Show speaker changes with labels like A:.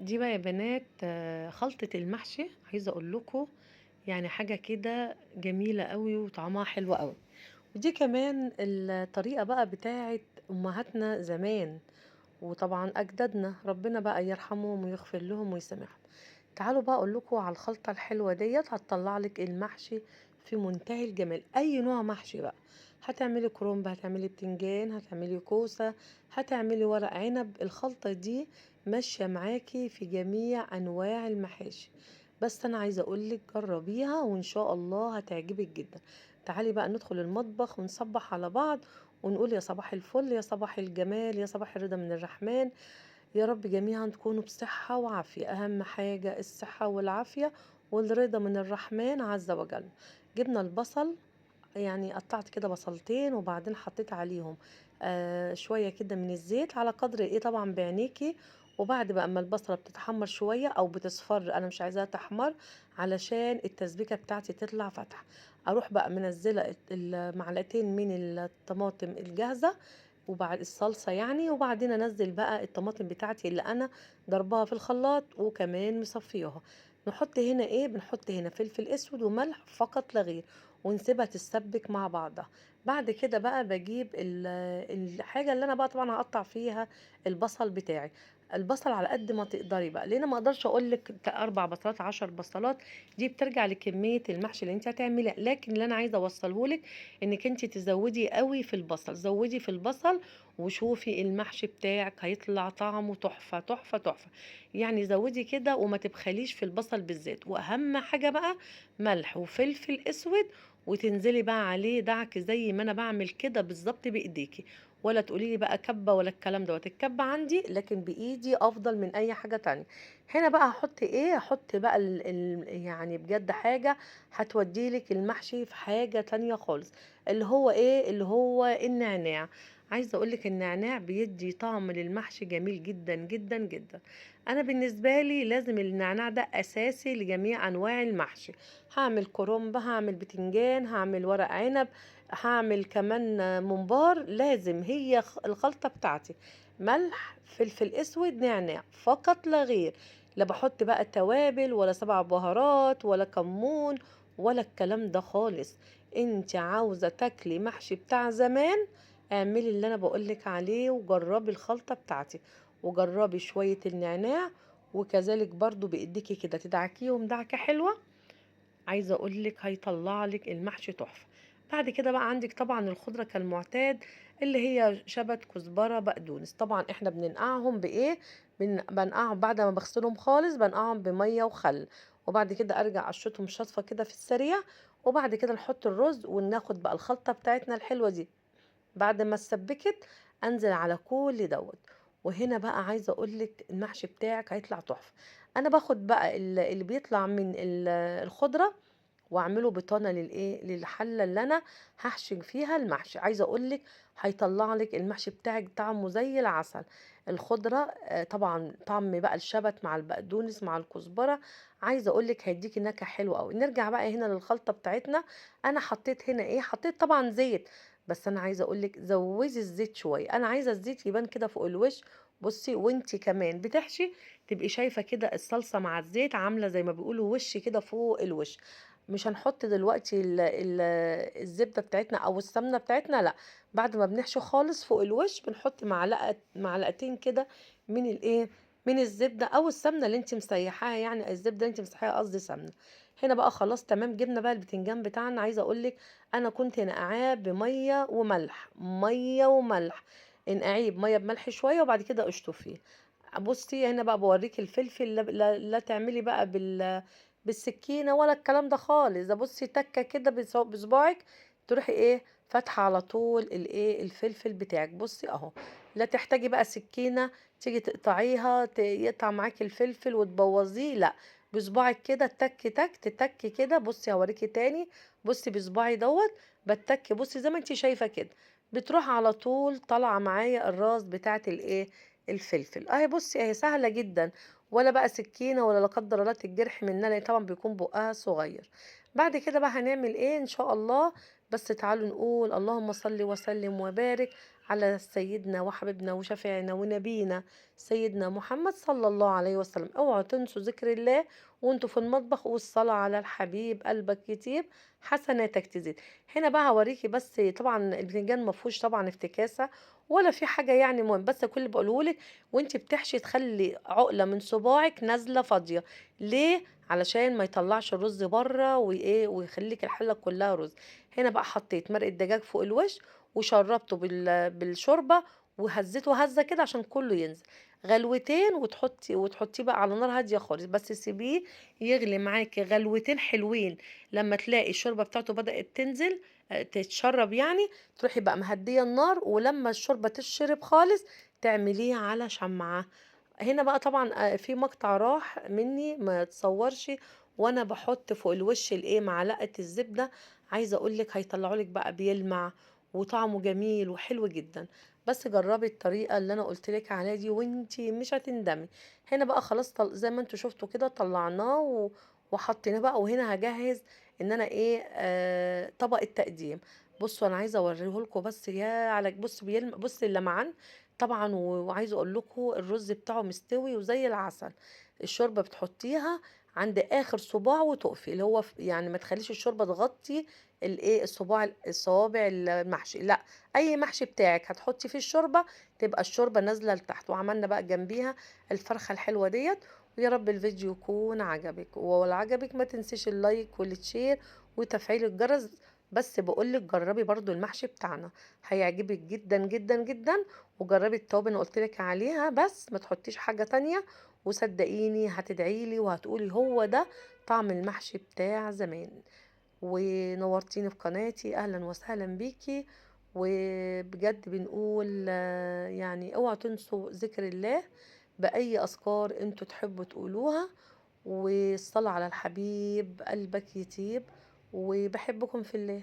A: دي بقى يا بنات خلطة المحشي عايزة اقول لكم يعني حاجة كده جميلة قوي وطعمها حلو قوي. ودي كمان الطريقة بقى بتاعت امهاتنا زمان، وطبعا اجدادنا ربنا بقى يرحمهم ويغفر لهم ويسامحهم. تعالوا بقى اقول لكم على الخلطة الحلوة ديت هتطلع لك المحشي في منتهى الجمال. اي نوع محشي بقى، هتعملي كرنب، هتعملي بتنجان، هتعملي كوسة، هتعملي ورق عنب. الخلطة دي ماشية معاكي في جميع انواع المحاشي. بس انا عايزة اقولك جربيها وان شاء الله هتعجبك جدا. تعالي بقى ندخل المطبخ ونصبح على بعض ونقول يا صباح الفل، يا صباح الجمال، يا صباح الرضا من الرحمن. يا رب جميعا تكونوا بصحة وعافية، أهم حاجة الصحة والعافية والرضا من الرحمن عز وجل. جبنا البصل، يعني قطعت كده بصلتين وبعدين حطيت عليهم شوية كده من الزيت على قدر ايه طبعا بعينيكي. وبعد بقى اما البصلة بتتحمر شوية او بتصفر، انا مش عايزاها تحمر علشان التسبيكة بتاعتي تطلع فاتحة، اروح بقى منزلة المعلقتين من الطماطم الجاهزة وبعد الصلصة يعني، وبعدين انزل بقى الطماطم بتاعتي اللي انا ضربها في الخلاط وكمان مصفيها. نحط هنا ايه؟ بنحط هنا فلفل اسود وملح فقط لا غير، ونسيبها تتسبك مع بعضها. بعد كده بقى بجيب الحاجة اللي انا بقى طبعا هقطع فيها البصل بتاعي. البصل على قد ما تقدري بقى، لان ما اقدرش اقول لك 4 بصلات 10 بصلات، دي بترجع لكمية المحشي اللي انت هتعمليه. لكن اللي انا عايزة اوصله لك انك انت تزودي قوي في البصل، زودي في البصل وشوفي المحشي بتاعك هيطلع طعمه تحفة تحفة تحفة. يعني زودي كده وما تبخليش في البصل بالذات. واهم حاجة بقى ملح وفلفل اسود، وتنزلي بقى عليه دعك زي ما انا بعمل كده بالظبط بايديكي. ولا تقولي لي بقى كبه ولا الكلام دوت، الكبه عندي لكن بايدي افضل من اي حاجه تانية. هنا بقى هحط ايه؟ هحط بقى يعني بجد حاجه هتودي لك المحشي في حاجه تانية خالص. اللي هو ايه؟ اللي هو النعناع. عايزه اقول لك النعناع بيدي طعم للمحشي جميل جدا جدا جدا. انا بالنسبه لي لازم النعناع ده اساسي لجميع انواع المحشي. هعمل كرنب، هعمل بتنجان، هعمل ورق عنب، هعمل كمان ممبار. لازم هي الخلطة بتاعتي ملح فلفل اسود نعناع فقط لا غير. لا بحط بقى توابل ولا 7 بهارات ولا كمون ولا الكلام ده خالص. انت عاوزة تاكلي محشي بتاع زمان، اعملي اللي انا بقولك عليه وجربي الخلطة بتاعتي، وجربي شوية النعناع، وكذلك برضو بايديكي كده تدعكيهم دعكة حلوة. عايزه اقول لك هيطلع لك المحشي تحفه. بعد كده بقى عندك طبعا الخضره كالمعتاد، اللي هي شبت كزبره بقدونس. طبعا احنا بننقعهم بايه؟ بنقعهم بعد ما بغسلهم خالص، بنقعهم بميه وخل، وبعد كده ارجع اشطهم شطفه كده في السريع. وبعد كده نحط الرز وناخد بقى الخلطه بتاعتنا الحلوه دي. بعد ما اتسبكت انزل على كل دوت. وهنا بقى عايزه اقول لك المحشي بتاعك هيطلع تحفه. انا باخد بقى اللي بيطلع من الخضره واعمله بطانه للايه؟ للحله اللي انا هحشي فيها المحشي. عايزه اقول لك هيطلع لك المحشي بتاعك طعمه زي العسل. الخضره طبعا طعم بقى الشبت مع البقدونس مع الكزبره، عايزه اقول لك هيديكي نكهه حلوه قوي. نرجع بقى هنا للخلطه بتاعتنا. انا حطيت هنا ايه؟ حطيت طبعا زيت، بس انا عايزه اقول لك زودي الزيت شويه، انا عايزه الزيت يبان كده فوق الوش. بصي وانتي كمان بتحشي تبقي شايفه كده الصلصه مع الزيت عامله زي ما بيقولوا وش كده فوق الوش. مش هنحط دلوقتي الزبده بتاعتنا او السمنه بتاعتنا، لا. بعد ما بنحشي خالص فوق الوش بنحط معلقتين كده من الايه؟ من الزبده او السمنه اللي انت مسيحاها، يعني الزبده اللي انت مسيحاها قصدي سمنه. هنا بقى خلاص تمام، جبنا بقى البتنجان بتاعنا. عايزه اقول لك انا كنت نقعاه بميه وملح، ميه وملح. انقعيه بميه بملح شويه وبعد كده اشطفيه. بصي هنا بقى بوريك الفلفل، لا تعملي بقى بالسكينه ولا الكلام ده خالص. ده بصي تكه كده بصباعك تروحي ايه؟ فاتحه على طول الايه؟ الفلفل بتاعك. بصي اهو، لا تحتاجي بقى سكينه تيجي تقطعيها يقطع معاكي الفلفل وتبوظيه، لا. بصباعك كده تك تك تتك كده. بصي هوريكي تاني، بصي بصباعي دوت بتك، بصي زي ما انت شايفه كده بتروح على طول طالعه معايا الراس بتاعت الايه؟ الفلفل اهي. بصي اهي سهله جدا، ولا بقى سكينه ولا لا قدر الله الجرح منها، لان طبعا بيكون بقها صغير. بعد كده بقى هنعمل ايه ان شاء الله؟ بس تعالوا نقول اللهم صل وسلم وبارك على سيدنا وحبيبنا وشفيعنا ونبينا سيدنا محمد صلى الله عليه وسلم. اوعوا تنسوا ذكر الله وانتوا في المطبخ، والصلاة على الحبيب قلبك يطيب حسناتك تزيد. هنا بقى هوريكي، بس طبعا البتنجان مفهوش طبعا افتكاسة ولا في حاجة يعني مهم، بس كل اللي بقولهولك وانت بتحشي تخلي عقلة من صباعك نازلة فاضية. ليه؟ علشان ما يطلعش الرز بره وايه، ويخليك الحلة كلها رز. هنا بقى حطيت مرقة دجاج فوق الوش، وشربته بالشوربة، وهزيته هزة كده عشان كله ينزل. غلوتين وتحطيه بقى على نار هادية خالص، بس سيبيه يغلي معاكي غلوتين حلوين. لما تلاقي الشوربة بتاعته بدأت تنزل تتشرب يعني، تروحي بقى مهدية النار، ولما الشوربة تشرب خالص تعمليه على شمعة. هنا بقى طبعا في مقطع راح مني ما تصورش، وانا بحط فوق الوش الايه معلقة الزبدة. عايزة اقولك هيطلعولك بقى بيلمع وطعمه جميل وحلو جدا. بس جربي الطريقة اللي انا قلتلك عليها دي وانتي مش هتندمي. هنا بقى خلاص زي ما انتوا شفتوا كده طلعناه وحطيناه بقى. وهنا هجهز ان انا ايه طبق التقديم. بصوا انا عايزه اوريه لكم، بس يا على بص بص اللمعان طبعا. وعايزه اقول لكم الرز بتاعه مستوي وزي العسل. الشوربه بتحطيها عند اخر صباع وتقفي، اللي هو يعني ما تخليش الشوربه تغطي الايه الصوابع المحشي، لا. اي محشي بتاعك هتحطي فيه الشوربه تبقى الشوربه نازله لتحت. وعملنا بقى جنبيها الفرخه الحلوه ديت. ويا رب الفيديو يكون عجبك، ولو عجبك ما تنسيش اللايك والتشير وتفعيل الجرس. بس بقولك جربي برضو المحشي بتاعنا، هيعجبك جدا جدا جدا. وجربي التوابل اللي قلتلك عليها، بس ما تحطيش حاجة تانية. وصدقيني هتدعيلي وهتقولي هو ده طعم المحشي بتاع زمان. ونورتيني في قناتي، اهلا وسهلا بيكي. وبجد بنقول يعني اوعوا تنسوا ذكر الله بأي أذكار انتوا تحبوا تقولوها. والصلاة على الحبيب قلبك يطيب. وبحبكم في الله.